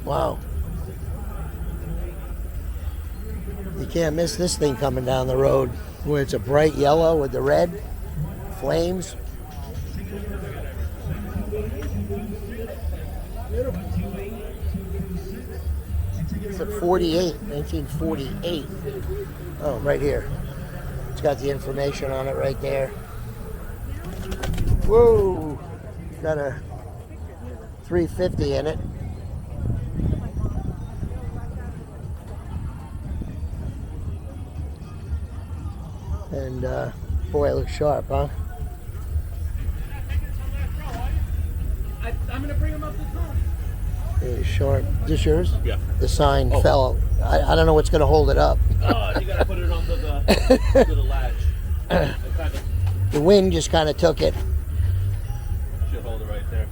Wow. You can't miss this thing coming down the road where it's a bright yellow with the red flames. It's a 48, 1948. Oh, right here. It's got the information on it right there. Whoa! It's got a 350 in it. And boy, it looks sharp, huh? I'm gonna bring him up the top. It's sharp. Is this yours? Yeah. The sign fell. I don't know what's going to hold it up. You gotta put it onto the latch. The wind just kind of took it. Should hold it right there.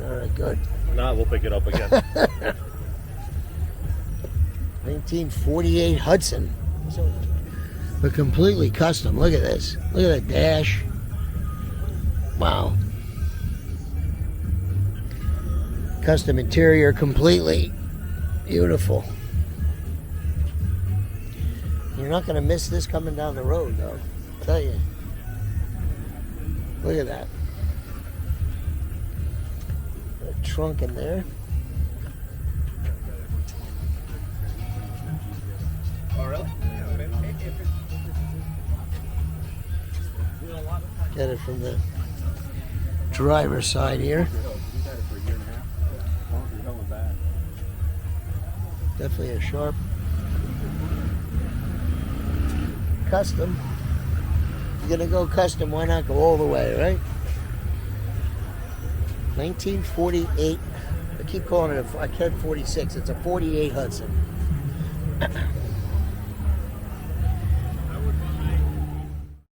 All right, good. Nah, we'll pick it up again. 1948 Hudson. But completely custom. Look at this. Look at the dash. Wow. Custom interior completely. Beautiful. You're not going to miss this coming down the road, though. I'll tell you. Look at that. A trunk in there. Oh, really? Get it from the driver's side here. Definitely a sharp custom. If you're gonna go custom, why not go all the way, right? 1948. I keep calling it I can't 46. It's a 48 Hudson.